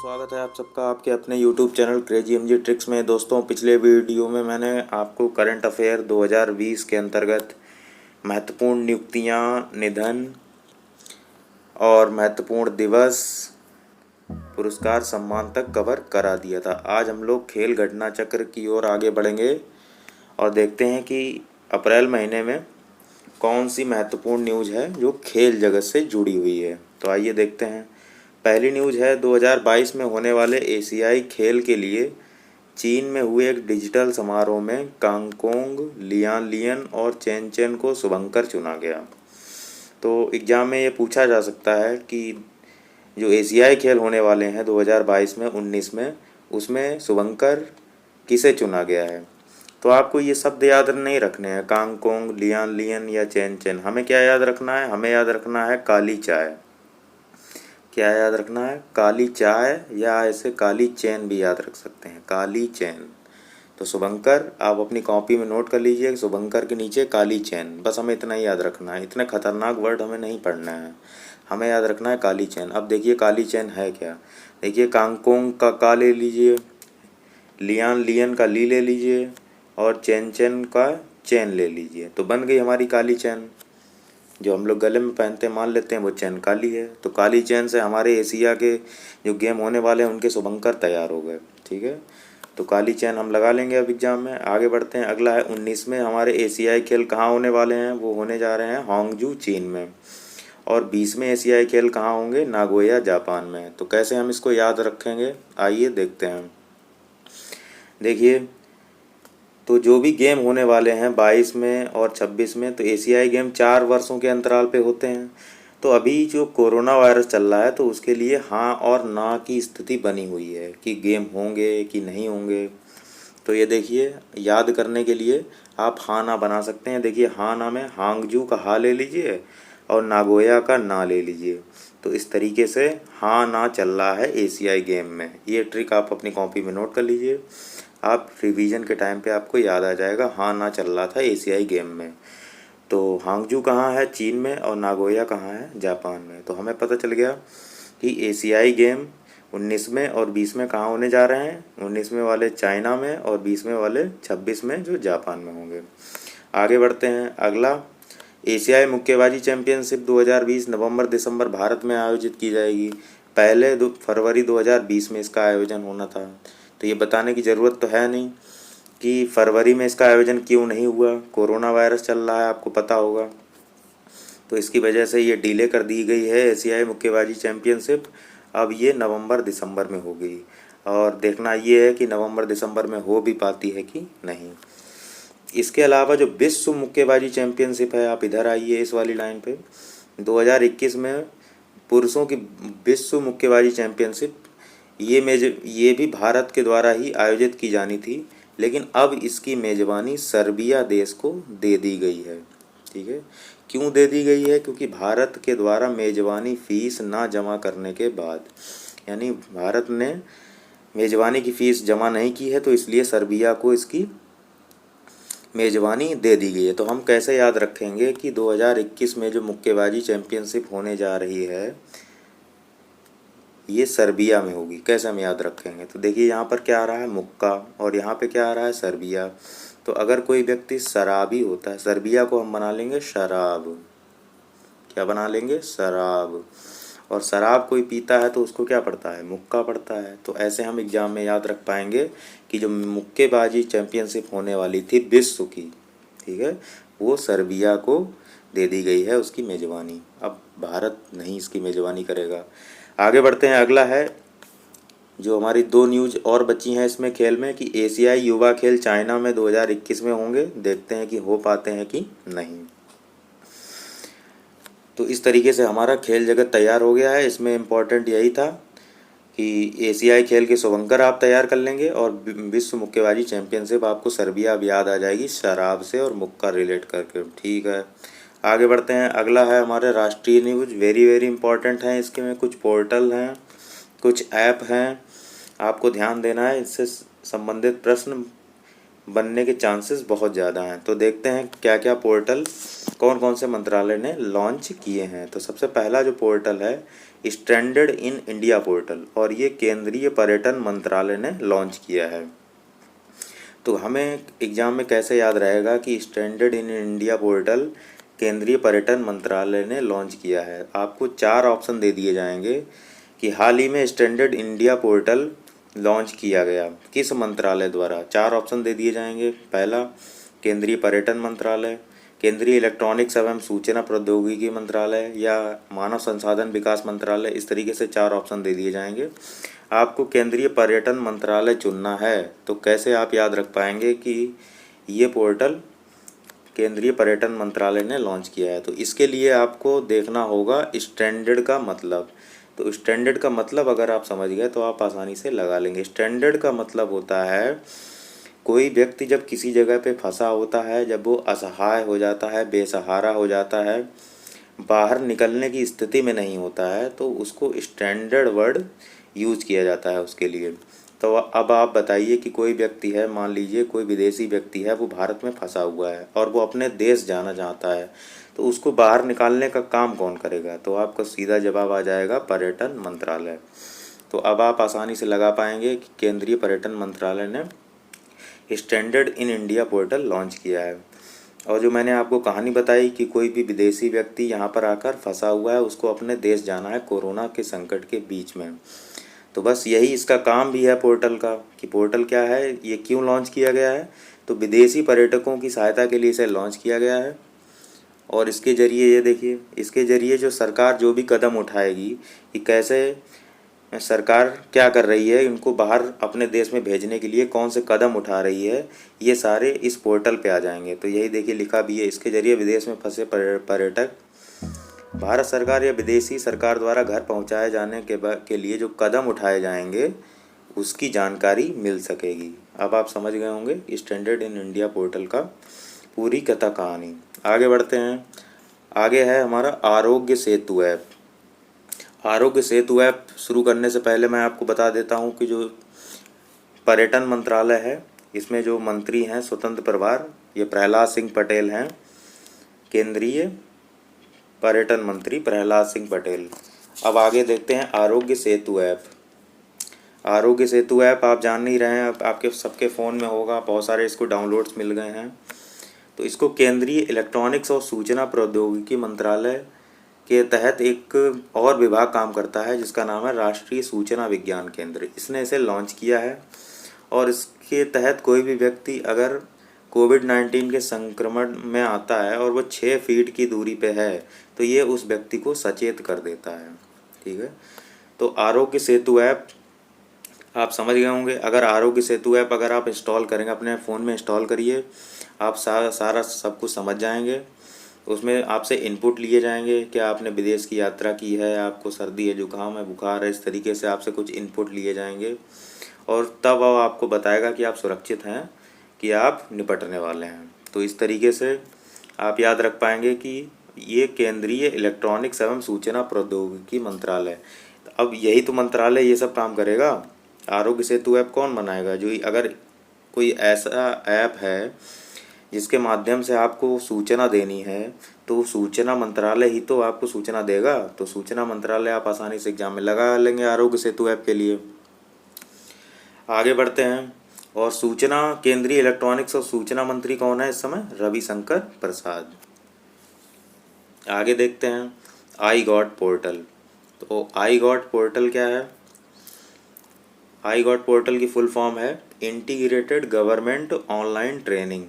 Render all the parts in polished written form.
स्वागत है आप सबका आपके अपने YouTube channel crazy MG tricks में। दोस्तों, पिछले वीडियो में मैंने आपको करंट अफेयर 2020 के अंतर्गत महत्वपूर्ण नियुक्तियां, निधन और महत्वपूर्ण दिवस, पुरस्कार, सम्मान तक कवर करा दिया था। आज हम लोग खेल घटना चक्र की ओर आगे बढ़ेंगे और देखते हैं कि अप्रैल महीने में कौन सी महत्वपूर्ण न्यूज़ है जो खेल जगत से जुड़ी हुई है। तो आइए देखते हैं। पहली न्यूज़ है 2022 में होने वाले एशियाई खेल के लिए चीन में हुए एक डिजिटल समारोह में कांगकोंग, लियान लियन और चेन चेन को शुभंकर चुना गया। तो एग्ज़ाम में ये पूछा जा सकता है कि जो एशियाई खेल होने वाले हैं 2022 में 19 में, उसमें शुभंकर किसे चुना गया है। तो आपको ये शब्द याद नहीं रखने हैं, कांगकोंग, लियान लियन या चेन चेन। हमें क्या याद रखना है? हमें याद रखना है काली चाय। क्या याद रखना है? काली चाय, या ऐसे काली चैन भी याद रख सकते हैं, काली चैन। तो शुभंकर आप अपनी कॉपी में नोट कर लीजिए, शुभंकर के नीचे काली चैन। बस हमें इतना ही याद रखना है, इतने खतरनाक वर्ड हमें नहीं पढ़ना है, हमें याद रखना है काली चैन। अब देखिए काली चैन है क्या। देखिए कांगकोंग का का ले लीजिए, लियान लियन का ली ले लीजिए और चैन चैन का चैन ले लीजिए, तो बन गई हमारी काली चैन। जो हम लोग गले में पहनते हैं, मान लेते हैं वो चैन काली है, तो काली चैन से हमारे एशिया के जो गेम होने वाले हैं उनके शुभंकर तैयार हो गए। ठीक है, तो काली चैन हम लगा लेंगे अब एग्जाम में। आगे बढ़ते हैं। अगला है 19 में हमारे एशियाई खेल कहाँ होने वाले हैं। वो होने जा रहे हैं हांगजू चीन में। और 20 में एशियाई खेल कहाँ होंगे? नागोया जापान में। तो कैसे हम इसको याद रखेंगे, आइए देखते हैं। देखिए, तो जो भी गेम होने वाले हैं 22 में और 26 में, तो एशियाई गेम 4 वर्षों के अंतराल पे होते हैं। तो अभी जो कोरोना वायरस चल रहा है, तो उसके लिए हाँ और ना की स्थिति बनी हुई है कि गेम होंगे कि नहीं होंगे। तो ये देखिए, याद करने के लिए आप हाँ ना बना सकते हैं। देखिए हाँ ना में हांगजू का हाँ ले लीजिए और नागोया का ना ले लीजिए। तो इस तरीके से हाँ ना चल रहा है एशियाई गेम में। ये ट्रिक आप अपनी कॉपी में नोट कर लीजिए, आप रिवीजन के टाइम पे आपको याद आ जाएगा हाँ ना चल रहा था एशियाई गेम में। तो हांगजू कहाँ है? चीन में। और नागोया कहाँ है? जापान में। तो हमें पता चल गया कि एशियाई गेम 19 में और 20 में कहाँ होने जा रहे हैं। 19 में वाले चाइना में और 20 में वाले 26 में जो जापान में होंगे। आगे बढ़ते हैं। अगला, एशियाई मुक्केबाजी चैंपियनशिप 2020 नवंबर दिसंबर भारत में आयोजित की जाएगी। पहले फरवरी 2020 में इसका आयोजन होना था। तो ये बताने की ज़रूरत तो है नहीं कि फरवरी में इसका आयोजन क्यों नहीं हुआ। कोरोना वायरस चल रहा है, आपको पता होगा, तो इसकी वजह से ये डिले कर दी गई है एशियाई मुक्केबाजी चैंपियनशिप। अब ये नवंबर दिसंबर में हो गई, और देखना ये है कि नवंबर दिसंबर में हो भी पाती है कि नहीं। इसके अलावा जो विश्व मुक्केबाजी चैंपियनशिप है, आप इधर आइए इस वाली लाइन पे। 2021 में पुरुषों की विश्व मुक्केबाजी चैंपियनशिप, ये भी भारत के द्वारा ही आयोजित की जानी थी, लेकिन अब इसकी मेज़बानी सर्बिया देश को दे दी गई है। ठीक है, क्यों दे दी गई है? क्योंकि भारत के द्वारा मेज़बानी फ़ीस ना जमा करने के बाद, यानी भारत ने मेज़बानी की फ़ीस जमा नहीं की है, तो इसलिए सर्बिया को इसकी मेज़बानी दे दी गई है। तो हम कैसे याद रखेंगे कि 2021 में जो मुक्केबाजी चैंपियनशिप होने जा रही है ये सर्बिया में होगी। कैसे हम याद रखेंगे? तो देखिए यहाँ पर क्या आ रहा है? मुक्का, और यहाँ पे क्या आ रहा है? सर्बिया। तो अगर कोई व्यक्ति शराबी होता है, सर्बिया को हम बना लेंगे शराब। क्या बना लेंगे? शराब। और शराब कोई पीता है तो उसको क्या पड़ता है? मुक्का पड़ता है। तो ऐसे हम एग्जाम में याद रख पाएंगे कि जो मुक्केबाजी चैंपियनशिप होने वाली थी विश्व की, ठीक है, वो सर्बिया को दे दी गई है उसकी मेज़बानी। अब भारत नहीं इसकी मेज़बानी करेगा। आगे बढ़ते हैं। अगला है, जो हमारी 2 न्यूज़ और बची हैं इसमें खेल में, कि एशियाई युवा खेल चाइना में 2021 में होंगे। देखते हैं कि हो पाते हैं कि नहीं। तो इस तरीके से हमारा खेल जगत तैयार हो गया है। इसमें इम्पोर्टेंट यही था कि एशियाई खेल के शुभंकर आप तैयार कर लेंगे, और विश्व मुक्केबाजी चैंपियनशिप आपको सर्बिया अब याद आ जाएगी शराब से और मुक्का रिलेट करके। ठीक है, आगे बढ़ते हैं। अगला है हमारे राष्ट्रीय न्यूज़, वेरी वेरी इंपॉर्टेंट हैं। इसके में कुछ पोर्टल हैं, कुछ ऐप हैं, आपको ध्यान देना है। इससे संबंधित प्रश्न बनने के चांसेस बहुत ज़्यादा हैं। तो देखते हैं क्या क्या पोर्टल कौन कौन से मंत्रालय ने लॉन्च किए हैं। तो सबसे पहला जो पोर्टल है स्ट्रैंडेड इन इंडिया पोर्टल, और ये केंद्रीय पर्यटन मंत्रालय ने लॉन्च किया है। तो हमें एग्ज़ाम में कैसे याद रहेगा कि स्टैंडर्ड इन इंडिया पोर्टल केंद्रीय पर्यटन मंत्रालय ने लॉन्च किया है। आपको 4 ऑप्शन दे दिए जाएंगे कि हाल ही में स्टैंडर्ड इंडिया पोर्टल लॉन्च किया गया किस मंत्रालय द्वारा। 4 ऑप्शन दे दिए जाएंगे। पहला केंद्रीय पर्यटन मंत्रालय, केंद्रीय इलेक्ट्रॉनिक्स एवं सूचना प्रौद्योगिकी मंत्रालय, या मानव संसाधन विकास मंत्रालय। इस तरीके से 4 ऑप्शन दे दिए जाएंगे। आपको केंद्रीय पर्यटन मंत्रालय चुनना है। तो कैसे आप याद रख पाएंगे कि ये पोर्टल केंद्रीय पर्यटन मंत्रालय ने लॉन्च किया है। तो इसके लिए आपको देखना होगा स्टैंडर्ड का मतलब। तो स्टैंडर्ड का मतलब अगर आप समझ गए तो आप आसानी से लगा लेंगे। स्टैंडर्ड का मतलब होता है कोई व्यक्ति जब किसी जगह पे फंसा होता है, जब वो असहाय हो जाता है, बेसहारा हो जाता है, बाहर निकलने की स्थिति में नहीं होता है, तो उसको स्टैंडर्ड वर्ड यूज किया जाता है उसके लिए। तो अब आप बताइए कि कोई व्यक्ति है, मान लीजिए कोई विदेशी व्यक्ति है, वो भारत में फंसा हुआ है और वो अपने देश जाना चाहता है, तो उसको बाहर निकालने का काम कौन करेगा। तो आपका सीधा जवाब आ जाएगा पर्यटन मंत्रालय। तो अब आप आसानी से लगा पाएंगे कि केंद्रीय पर्यटन मंत्रालय ने standard in India portal launch किया है। और जो मैंने आपको कहानी बताई कि कोई भी विदेशी व्यक्ति यहाँ पर आकर फंसा हुआ है, उसको अपने देश जाना है कोरोना के संकट के बीच में। तो बस यही इसका काम भी है पोर्टल का, कि पोर्टल क्या है, ये क्यों लॉन्च किया गया है। तो विदेशी पर्यटकों की सहायता के लिए इसे लॉन्च किया गया है। और इसके ज़रिए ये देखिए, इसके ज़रिए जो सरकार जो भी कदम उठाएगी कि कैसे सरकार क्या कर रही है, इनको बाहर अपने देश में भेजने के लिए कौन से कदम उठा रही है, ये सारे इस पोर्टल पे आ जाएंगे। तो यही देखिए लिखा भी है, इसके ज़रिए विदेश में फंसे पर्यटक भारत सरकार या विदेशी सरकार द्वारा घर पहुंचाए जाने के लिए जो कदम उठाए जाएंगे उसकी जानकारी मिल सकेगी। अब आप समझ गए होंगे स्टैंडर्ड इन इंडिया पोर्टल का पूरी कथा कहानी। आगे बढ़ते हैं। आगे है हमारा आरोग्य सेतु ऐप। आरोग्य सेतु ऐप शुरू करने से पहले मैं आपको बता देता हूं कि जो पर्यटन मंत्रालय है, इसमें जो मंत्री हैं स्वतंत्र प्रभार, ये प्रहलाद सिंह पटेल हैं, केंद्रीय पर्यटन मंत्री प्रहलाद सिंह पटेल। अब आगे देखते हैं आरोग्य सेतु ऐप। आरोग्य सेतु ऐप आप जान नहीं रहे हैं, आपके सबके फ़ोन में होगा, बहुत सारे इसको डाउनलोड्स मिल गए हैं। तो इसको केंद्रीय इलेक्ट्रॉनिक्स और सूचना प्रौद्योगिकी मंत्रालय के तहत एक और विभाग काम करता है जिसका नाम है राष्ट्रीय सूचना विज्ञान केंद्र। इसने इसे लॉन्च किया है और इसके तहत कोई भी व्यक्ति अगर कोविड-19 के संक्रमण में आता है और वो 6 फीट की दूरी पे है तो ये उस व्यक्ति को सचेत कर देता है। ठीक है। तो आरोग्य सेतु ऐप आप समझ गए होंगे। अगर आरोग्य सेतु ऐप अगर आप इंस्टॉल करेंगे, अपने फ़ोन में इंस्टॉल करिए, आप सारा सब कुछ समझ जाएंगे। उसमें आपसे इनपुट लिए जाएंगे, क्या आपने विदेश की यात्रा की है, आपको सर्दी है, जुकाम है, बुखार है, इस तरीके से आपसे कुछ इनपुट लिए जाएंगे और तब वो आपको बताएगा कि आप सुरक्षित हैं, कि आप निपटने वाले हैं। तो इस तरीके से आप याद रख पाएंगे कि ये केंद्रीय इलेक्ट्रॉनिक्स एवं सूचना प्रौद्योगिकी मंत्रालय। अब यही तो मंत्रालय ये सब काम करेगा। आरोग्य सेतु ऐप कौन बनाएगा? जो अगर कोई ऐसा ऐप है जिसके माध्यम से आपको सूचना देनी है तो सूचना मंत्रालय ही तो आपको सूचना देगा। तो सूचना मंत्रालय आप आसानी से एग्जाम में लगा लेंगे आरोग्य सेतु ऐप के लिए। आगे बढ़ते हैं। और सूचना केंद्रीय इलेक्ट्रॉनिक्स और सूचना मंत्री कौन है इस समय? रविशंकर प्रसाद। आगे देखते हैं आई गॉट पोर्टल। तो आई गॉट पोर्टल क्या है? आई गॉट पोर्टल की फुल फॉर्म है इंटीग्रेटेड गवर्नमेंट ऑनलाइन ट्रेनिंग।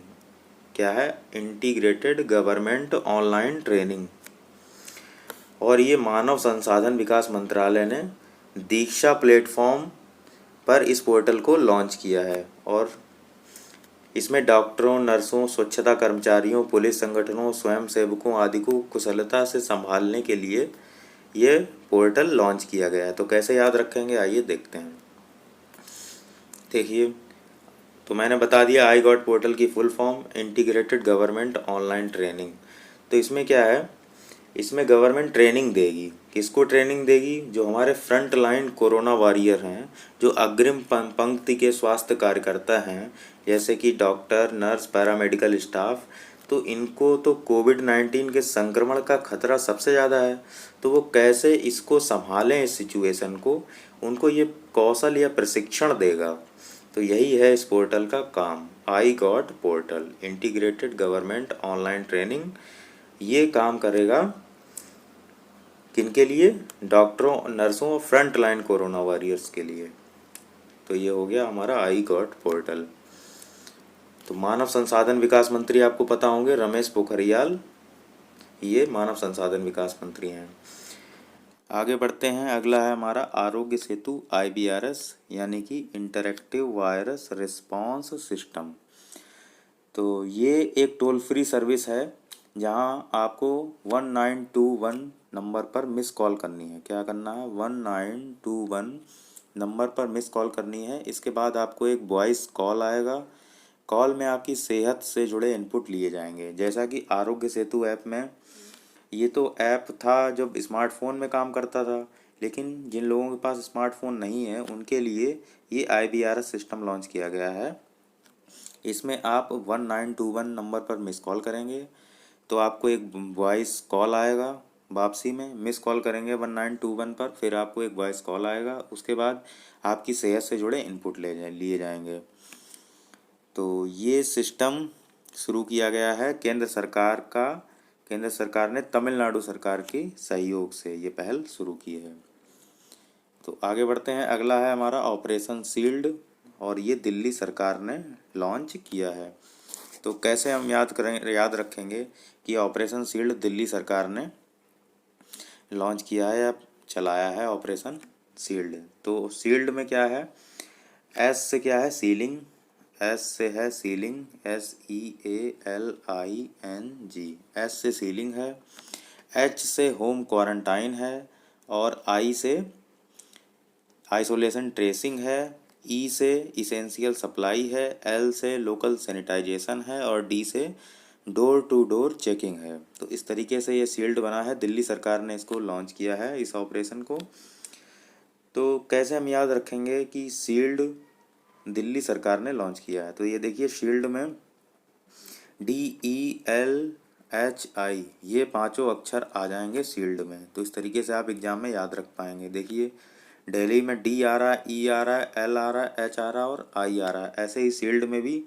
क्या है? Integrated government online training. और ये मानव संसाधन विकास मंत्रालय ने दीक्षा प्लेटफॉर्म पर इस पोर्टल को लॉन्च किया है। और इसमें डॉक्टरों, नर्सों, स्वच्छता कर्मचारियों, पुलिस संगठनों, स्वयंसेवकों आदि को कुशलता से संभालने के लिए ये पोर्टल लॉन्च किया गया है। तो कैसे याद रखेंगे, आइए देखते हैं। देखिए, तो मैंने बता दिया आई गॉट पोर्टल की full form integrated government online training. तो इसमें क्या है, इसमें गवर्नमेंट ट्रेनिंग देगी किसको ट्रेनिंग देगी? जो हमारे फ्रंट लाइन कोरोना वॉरियर हैं, जो अग्रिम पंक्ति के स्वास्थ्य कार्यकर्ता हैं, जैसे कि डॉक्टर, नर्स, पैरामेडिकल स्टाफ। तो इनको तो कोविड-19 के संक्रमण का खतरा सबसे ज़्यादा है। तो वो कैसे इसको संभालें, इस सिचुएशन को, उनको ये कौशल या प्रशिक्षण देगा। तो यही है इस पोर्टल का काम। I got portal, integrated government online training. ये काम करेगा किनके लिए? डॉक्टरों, नर्सों और फ्रंट लाइन कोरोना वॉरियर्स के लिए। तो ये हो गया हमारा आई गॉट पोर्टल। तो मानव संसाधन विकास मंत्री आपको पता होंगे, रमेश पोखरियाल, ये मानव संसाधन विकास मंत्री हैं। आगे बढ़ते हैं। अगला है हमारा आरोग्य सेतु IVRS, यानी कि इंटरैक्टिव वायरस रिस्पांस सिस्टम। तो ये एक टोल फ्री सर्विस है जहां आपको 1921 नंबर पर मिस कॉल करनी है। क्या करना है? 1921 नंबर पर मिस कॉल करनी है। इसके बाद आपको एक वॉइस कॉल आएगा। कॉल में आपकी सेहत से जुड़े इनपुट लिए जाएंगे। जैसा कि आरोग्य सेतु ऐप में, ये तो ऐप था जब स्मार्टफोन में काम करता था, लेकिन जिन लोगों के पास स्मार्टफोन नहीं है उनके लिए ये IVRS सिस्टम लॉन्च किया गया है। इसमें आप 1921 नंबर पर मिस कॉल करेंगे तो आपको एक वॉइस कॉल आएगा। वापसी में मिस कॉल करेंगे 1921 पर, फिर आपको एक वॉइस कॉल आएगा। उसके बाद आपकी सेहत से जुड़े इनपुट लिए जाएंगे। तो ये सिस्टम शुरू किया गया है केंद्र सरकार ने तमिलनाडु सरकार के सहयोग से ये पहल शुरू की है। तो आगे बढ़ते हैं। अगला है हमारा ऑपरेशन शील्ड, और ये दिल्ली सरकार ने लॉन्च किया है। तो कैसे हम याद रखेंगे कि ऑपरेशन शील्ड दिल्ली सरकार ने लॉन्च किया है या चलाया है ऑपरेशन शील्ड। तो शील्ड में क्या है? एस से क्या है? सीलिंग। एस से है सीलिंग, SEALING, एस से सीलिंग है। H से होम क्वारंटाइन है, और I से आइसोलेशन ट्रेसिंग है। E से इसेंशियल सप्लाई है। L से लोकल सैनिटाइजेशन है, और D से डोर टू डोर चेकिंग है। तो इस तरीके से ये शील्ड बना है। दिल्ली सरकार ने इसको लॉन्च किया है, इस ऑपरेशन को। तो कैसे हम याद रखेंगे कि शील्ड दिल्ली सरकार ने लॉन्च किया है? तो ये देखिए, शील्ड में DELHI, ये पांचों अक्षर आ जाएंगे शील्ड में। तो इस तरीके से आप एग्जाम में याद रख पाएंगे। देखिए, दिल्ली में D आ रहा है, E आ रहा है, L आ रहा है, H आ रहा है और I आ रहा है। ऐसे ही शील्ड में भी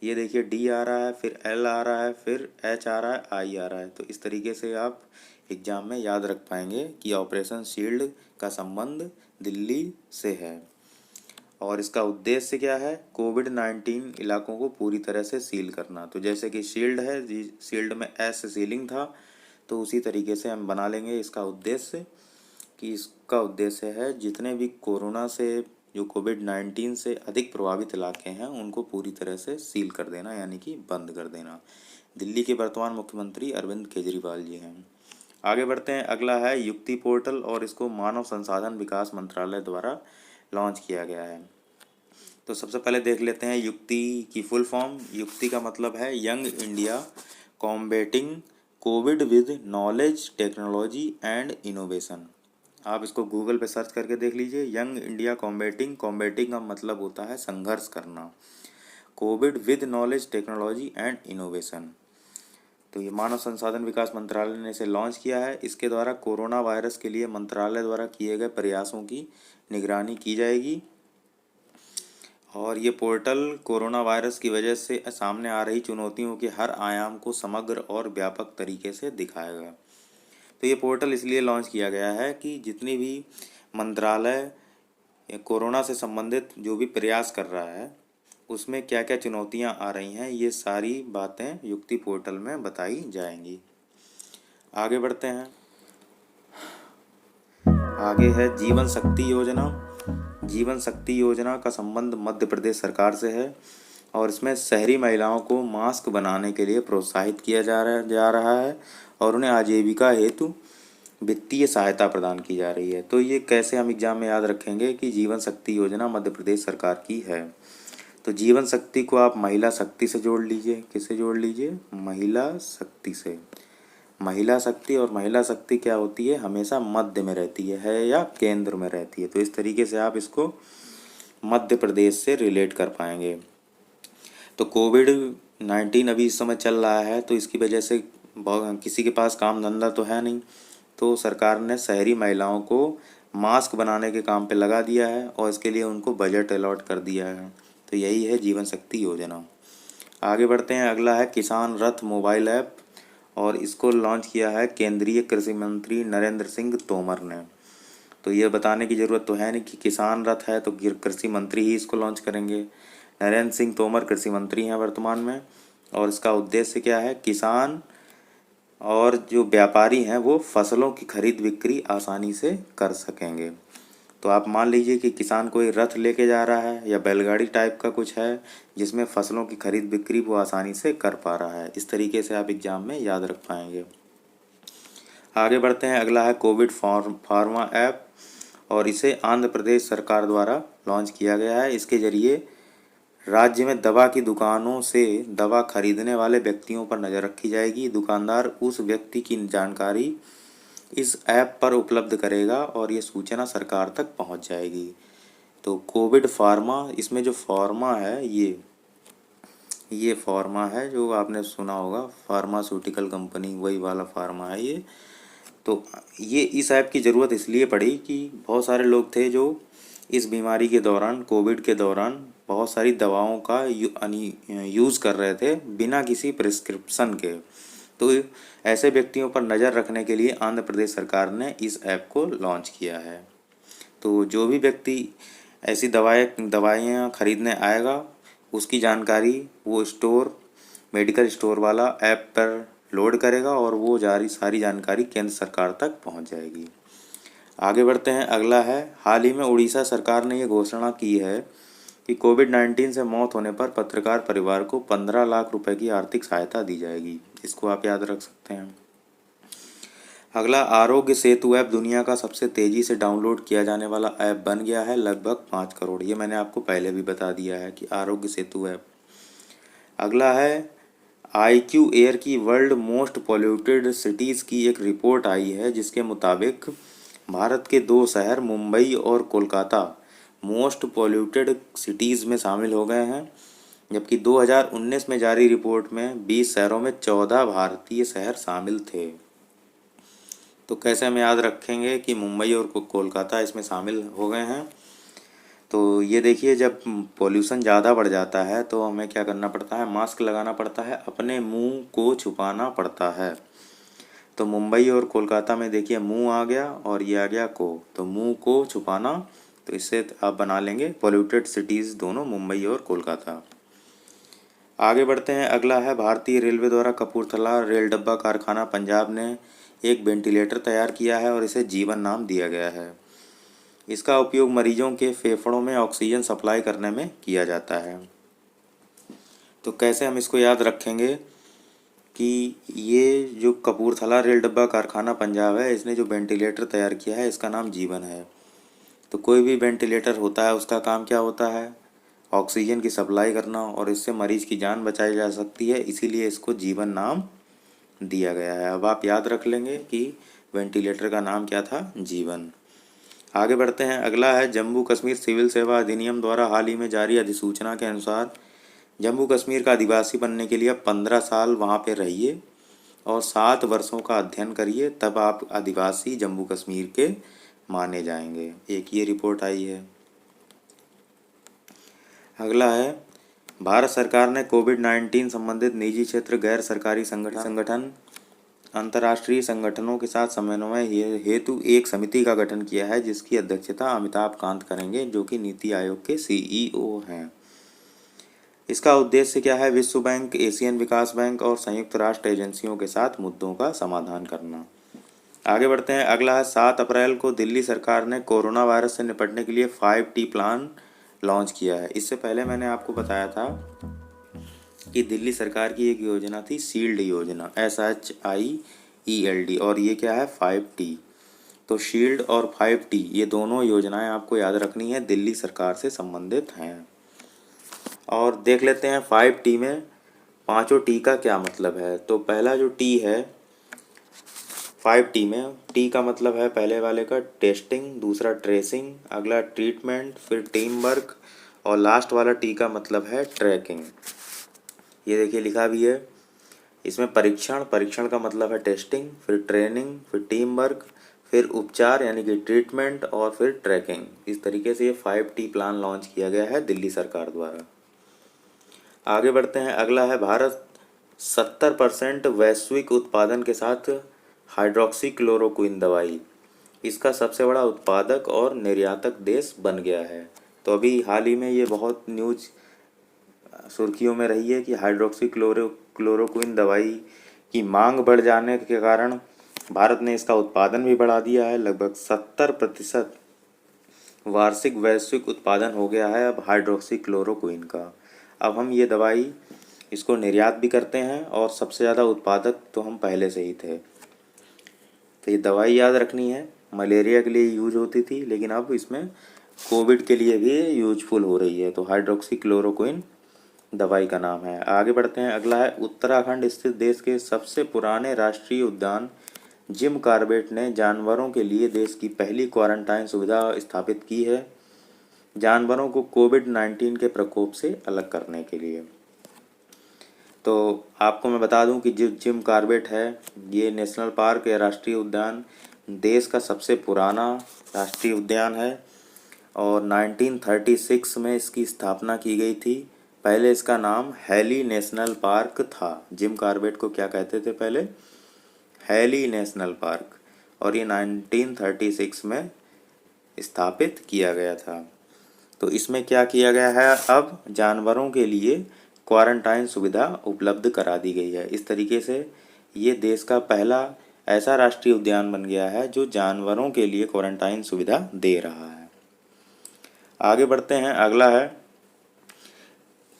ये देखिए, D आ रहा है, फिर L आ रहा है, फिर H आ रहा है, I आ रहा है। तो इस तरीके से आप एग्जाम में याद रख पाएंगे कि ऑपरेशन शील्ड का संबंध दिल्ली से है। और इसका उद्देश्य क्या है? कोविड-19 इलाकों को पूरी तरह से सील करना। तो जैसे कि शील्ड है, शील्ड में S सीलिंग था, तो उसी तरीके से हम बना लेंगे इसका उद्देश्य, कि इसका उद्देश्य है जितने भी कोरोना से, जो कोविड-19 से अधिक प्रभावित इलाके हैं, उनको पूरी तरह से सील कर देना, यानी कि बंद कर देना। दिल्ली के वर्तमान मुख्यमंत्री अरविंद केजरीवाल जी हैं। आगे बढ़ते हैं। अगला है युक्ति पोर्टल, और इसको मानव संसाधन विकास मंत्रालय द्वारा लॉन्च किया गया है। तो सबसे पहले देख लेते हैं युक्ति की फुल फॉर्म। युक्ति का मतलब है young India combating Covid with knowledge, technology and innovation. आप इसको गूगल पे सर्च करके देख लीजिए। यंग इंडिया कॉम्बेटिंग का मतलब होता है संघर्ष करना, Covid with knowledge, technology and innovation. तो ये मानव संसाधन विकास मंत्रालय ने इसे लॉन्च किया है। इसके द्वारा कोरोना वायरस के लिए मंत्रालय द्वारा किए गए प्रयासों की निगरानी की जाएगी। और ये पोर्टल कोरोना वायरस की वजह से सामने आ रही चुनौतियों के हर आयाम को समग्र और व्यापक तरीके से दिखाएगा। तो ये पोर्टल इसलिए लॉन्च किया गया है कि जितनी भी मंत्रालय कोरोना से संबंधित जो भी प्रयास कर रहा है, उसमें क्या क्या चुनौतियां आ रही हैं, ये सारी बातें युक्ति पोर्टल में बताई जाएंगी। आगे बढ़ते हैं। आगे है जीवन शक्ति योजना। जीवन शक्ति योजना का संबंध मध्य प्रदेश सरकार से है, और इसमें शहरी महिलाओं को मास्क बनाने के लिए प्रोत्साहित किया जा रहा है, और उन्हें आजीविका हेतु वित्तीय सहायता प्रदान की जा रही है। तो ये कैसे हम एग्जाम में याद रखेंगे कि जीवन शक्ति योजना मध्य प्रदेश सरकार की है? तो जीवन शक्ति को आप महिला शक्ति से जोड़ लीजिए। किससे जोड़ लीजिए? महिला शक्ति से। महिला शक्ति, और महिला शक्ति क्या होती है, हमेशा मध्य में रहती है या केंद्र में रहती है। तो इस तरीके से आप इसको मध्य प्रदेश से रिलेट कर पाएंगे। तो कोविड-19 अभी इस समय चल रहा है, तो इसकी वजह से किसी के पास काम धंधा तो है नहीं, तो सरकार ने शहरी महिलाओं को मास्क बनाने के काम पे लगा दिया है और इसके लिए उनको बजट अलॉट कर दिया है। तो यही है जीवन शक्ति योजना। आगे बढ़ते हैं, अगला है किसान रथ मोबाइल ऐप, और इसको लॉन्च किया है केंद्रीय कृषि मंत्री नरेंद्र सिंह तोमर ने। तो ये बताने की ज़रूरत तो है नहीं कि किसान रथ है तो कृषि मंत्री ही इसको लॉन्च करेंगे। नरेंद्र सिंह तोमर कृषि मंत्री हैं वर्तमान में, और इसका उद्देश्य क्या है, किसान और जो व्यापारी हैं वो फसलों की खरीद बिक्री आसानी से कर सकेंगे। तो आप मान लीजिए कि किसान कोई रथ लेके जा रहा है या बैलगाड़ी टाइप का कुछ है जिसमें फसलों की खरीद बिक्री वो आसानी से कर पा रहा है। इस तरीके से आप एग्ज़ाम में याद रख पाएंगे। आगे बढ़ते हैं, अगला है कोविड फार्मा ऐप, और इसे आंध्र प्रदेश सरकार द्वारा लॉन्च किया गया है। इसके ज़रिए राज्य में दवा की दुकानों से दवा खरीदने वाले व्यक्तियों पर नज़र रखी जाएगी। दुकानदार उस व्यक्ति की जानकारी इस ऐप पर उपलब्ध करेगा और ये सूचना सरकार तक पहुंच जाएगी। तो कोविड फार्मा, इसमें जो फार्मा है ये फार्मा है जो आपने सुना होगा, फार्मास्यूटिकल कंपनी, वही वाला फार्मा है ये। तो ये इस ऐप की ज़रूरत इसलिए पड़ी कि बहुत सारे लोग थे जो इस बीमारी के दौरान, कोविड के दौरान बहुत सारी दवाओं का यूज़ कर रहे थे बिना किसी प्रिस्क्रिप्शन के। तो ऐसे व्यक्तियों पर नज़र रखने के लिए आंध्र प्रदेश सरकार ने इस ऐप को लॉन्च किया है। तो जो भी व्यक्ति ऐसी दवाइयाँ खरीदने आएगा उसकी जानकारी वो मेडिकल स्टोर वाला ऐप पर लोड करेगा और वो सारी जानकारी केंद्र सरकार तक पहुंच जाएगी। आगे बढ़ते हैं, अगला है, हाल ही में उड़ीसा सरकार ने ये घोषणा की है कि कोविड-19 से मौत होने पर पत्रकार परिवार को 15 लाख रुपए की आर्थिक सहायता दी जाएगी। इसको आप याद रख सकते हैं। अगला, आरोग्य सेतु ऐप दुनिया का सबसे तेज़ी से डाउनलोड किया जाने वाला ऐप बन गया है, लगभग 5 करोड़। ये मैंने आपको पहले भी बता दिया है कि आरोग्य सेतु ऐप। अगला है, IQ एयर की वर्ल्ड मोस्ट पॉल्यूटेड सिटीज़ की एक रिपोर्ट आई है जिसके मुताबिक भारत के 2 शहर मुंबई और कोलकाता मोस्ट पॉल्यूटेड सिटीज़ में शामिल हो गए हैं, जबकि 2019 में जारी रिपोर्ट में 20 शहरों में 14 भारतीय शहर शामिल थे। तो कैसे हम याद रखेंगे कि मुंबई और कोलकाता इसमें शामिल हो गए हैं? तो ये देखिए, जब पॉल्यूशन ज़्यादा बढ़ जाता है तो हमें क्या करना पड़ता है, मास्क लगाना पड़ता है, अपने मुंह को छुपाना पड़ता है। तो मुंबई और कोलकाता में देखिए मुंह आ गया और ये आ गया को, तो मुंह को छुपाना, तो इससे आप बना लेंगे पॉल्यूटेड सिटीज़ दोनों, मुंबई और कोलकाता। आगे बढ़ते हैं, अगला है, भारतीय रेलवे द्वारा कपूरथला रेल डब्बा कारखाना पंजाब ने एक वेंटिलेटर तैयार किया है और इसे जीवन नाम दिया गया है। इसका उपयोग मरीजों के फेफड़ों में ऑक्सीजन सप्लाई करने में किया जाता है। तो कैसे हम इसको याद रखेंगे कि ये जो कपूरथला रेल डब्बा कारखाना पंजाब है, इसने जो वेंटिलेटर तैयार किया है इसका नाम जीवन है। तो कोई भी वेंटिलेटर होता है उसका काम क्या होता है, ऑक्सीजन की सप्लाई करना, और इससे मरीज की जान बचाई जा सकती है, इसीलिए इसको जीवन नाम दिया गया है। अब आप याद रख लेंगे कि वेंटिलेटर का नाम क्या था, जीवन। आगे बढ़ते हैं, अगला है, जम्मू कश्मीर सिविल सेवा अधिनियम द्वारा हाल ही में जारी अधिसूचना के अनुसार जम्मू कश्मीर का आदिवासी बनने के लिए 15 साल वहाँ पे रहिए और 7 वर्षों का अध्ययन करिए, तब आप आदिवासी जम्मू कश्मीर के माने जाएंगे। एक ये रिपोर्ट आई है। अगला है, भारत सरकार ने कोविड-19 संबंधित निजी क्षेत्र, गैर सरकारी संगठन, अंतर्राष्ट्रीय संगठनों के साथ समन्वय हेतु एक समिति का गठन किया है जिसकी अध्यक्षता अमिताभ कांत करेंगे, जो कि नीति आयोग के CEO हैं। इसका उद्देश्य क्या है, विश्व बैंक, एशियन विकास बैंक और संयुक्त राष्ट्र एजेंसियों के साथ मुद्दों का समाधान करना। आगे बढ़ते हैं, अगला है, 7 अप्रैल को दिल्ली सरकार ने कोरोना वायरस से निपटने के लिए 5T प्लान लॉन्च किया है। इससे पहले मैंने आपको बताया था कि दिल्ली सरकार की एक योजना थी शील्ड योजना, SHIELD, और ये क्या है, 5T। तो शील्ड और 5T ये दोनों योजनाएं आपको याद रखनी है, दिल्ली सरकार से संबंधित हैं। और देख लेते हैं 5T में पांचों टी का क्या मतलब है। तो पहला जो टी है 5T में टी का मतलब है पहले वाले का टेस्टिंग, दूसरा ट्रेसिंग, अगला ट्रीटमेंट, फिर टीम वर्क और लास्ट वाला टी का मतलब है ट्रैकिंग। ये देखिए लिखा भी है इसमें परीक्षण, परीक्षण का मतलब है टेस्टिंग, फिर ट्रेनिंग, फिर टीम वर्क, फिर उपचार यानी कि ट्रीटमेंट और फिर ट्रैकिंग। इस तरीके से ये 5T प्लान लॉन्च किया गया है दिल्ली सरकार द्वारा। आगे बढ़ते हैं। अगला है भारत 70% वैश्विक उत्पादन के साथ हाइड्रोक्सी क्लोरोक्विन दवाई। इसका सबसे बड़ा उत्पादक और निर्यातक देश बन गया है। तो अभी हाल ही में ये बहुत न्यूज सुर्खियों में रही है कि हाइड्रोक्सी क्लोरोक्विन दवाई की मांग बढ़ जाने के कारण भारत ने इसका उत्पादन भी बढ़ा दिया है। लगभग 70% वार्षिक वैश्विक उत्पादन हो गया है अब हाइड्रोक्सी क्लोरोक्विन का। अब हम ये दवाई इसको निर्यात भी करते हैं और सबसे ज़्यादा उत्पादक तो हम पहले से ही थे। तो ये दवाई याद रखनी है, मलेरिया के लिए यूज होती थी लेकिन अब इसमें कोविड के लिए भी यूजफुल हो रही है। तो हाइड्रोक्सी क्लोरोक्विन दवाई का नाम है। आगे बढ़ते हैं। अगला है उत्तराखंड स्थित देश के सबसे पुराने राष्ट्रीय उद्यान जिम कॉर्बेट ने जानवरों के लिए देश की पहली क्वारंटाइन सुविधा स्थापित की है, जानवरों को कोविड-19 के प्रकोप से अलग करने के लिए। तो आपको मैं बता दूं कि जो जिम कॉर्बेट है ये नेशनल पार्क या राष्ट्रीय उद्यान देश का सबसे पुराना राष्ट्रीय उद्यान है और 1936 में इसकी स्थापना की गई थी। पहले इसका नाम हैली नेशनल पार्क था। जिम कॉर्बेट को क्या कहते थे पहले? Hailey national park. और ये 1936 में स्थापित किया गया था। तो इसमें क्या किया गया है, अब जानवरों के लिए क्वारंटाइन सुविधा उपलब्ध करा दी गई है। इस तरीके से ये देश का पहला ऐसा राष्ट्रीय उद्यान बन गया है जो जानवरों के लिए क्वारंटाइन सुविधा दे रहा है। आगे बढ़ते हैं। अगला है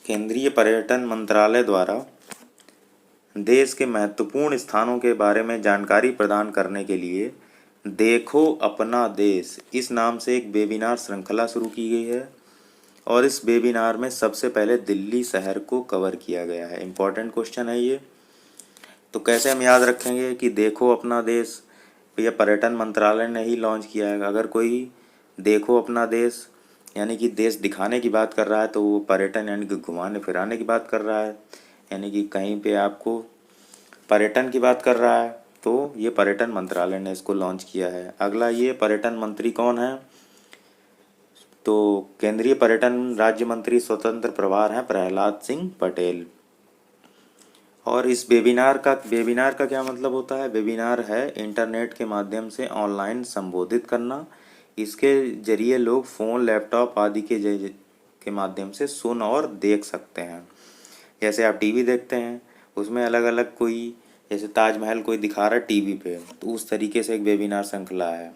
केंद्रीय पर्यटन मंत्रालय द्वारा देश के महत्वपूर्ण स्थानों के बारे में जानकारी प्रदान करने के लिए देखो अपना देश इस नाम से एक वेबिनार श्रृंखला शुरू की गई है और इस वेबिनार में सबसे पहले दिल्ली शहर को कवर किया गया है। इम्पॉर्टेंट क्वेश्चन है ये। तो कैसे हम याद रखेंगे कि देखो अपना देश यह पर्यटन मंत्रालय ने ही लॉन्च किया है। अगर कोई देखो अपना देश यानी कि देश दिखाने की बात कर रहा है तो वो पर्यटन यानी कि घुमाने फिराने की बात कर रहा है, यानी कि कहीं पे आपको पर्यटन की बात कर रहा है, तो ये पर्यटन मंत्रालय ने इसको लॉन्च किया है। अगला, ये पर्यटन मंत्री कौन है? तो केंद्रीय पर्यटन राज्य मंत्री स्वतंत्र प्रभार हैं प्रहलाद सिंह पटेल। और इस वेबिनार का क्या मतलब होता है? वेबिनार है इंटरनेट के माध्यम से ऑनलाइन संबोधित करना। इसके जरिए लोग फ़ोन, लैपटॉप आदि के माध्यम से सुन और देख सकते हैं। जैसे आप टीवी देखते हैं उसमें अलग अलग कोई, जैसे ताजमहल कोई दिखा रहा है टीवी पे, तो उस तरीके से एक वेबिनार श्रृंखला है।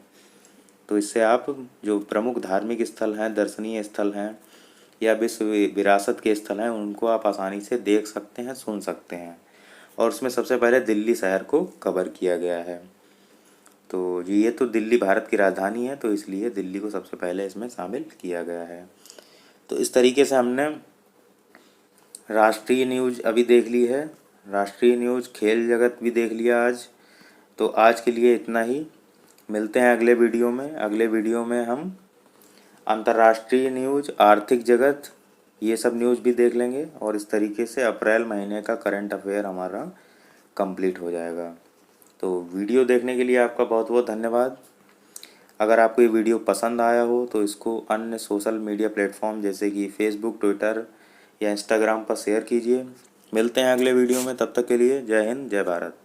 तो इससे आप जो प्रमुख धार्मिक स्थल हैं, दर्शनीय स्थल हैं या विश्व विरासत के स्थल हैं उनको आप आसानी से देख सकते हैं, सुन सकते हैं। और उसमें सबसे पहले दिल्ली शहर को कवर किया गया है। तो ये तो दिल्ली भारत की राजधानी है तो इसलिए दिल्ली को सबसे पहले इसमें शामिल किया गया है। तो इस तरीके से हमने राष्ट्रीय न्यूज़ अभी देख ली है, राष्ट्रीय न्यूज़, खेल जगत भी देख लिया आज। तो आज के लिए इतना ही। मिलते हैं अगले वीडियो में। अगले वीडियो में हम अंतर्राष्ट्रीय न्यूज़, आर्थिक जगत, ये सब न्यूज़ भी देख लेंगे और इस तरीके से अप्रैल महीने का करंट अफेयर हमारा कंप्लीट हो जाएगा। तो वीडियो देखने के लिए आपका बहुत बहुत धन्यवाद। अगर आपको ये वीडियो पसंद आया हो तो इसको अन्य सोशल मीडिया प्लेटफॉर्म जैसे कि फेसबुक, ट्विटर या इंस्टाग्राम पर शेयर कीजिए। मिलते हैं अगले वीडियो में, तब तक के लिए जय हिंद, जय भारत।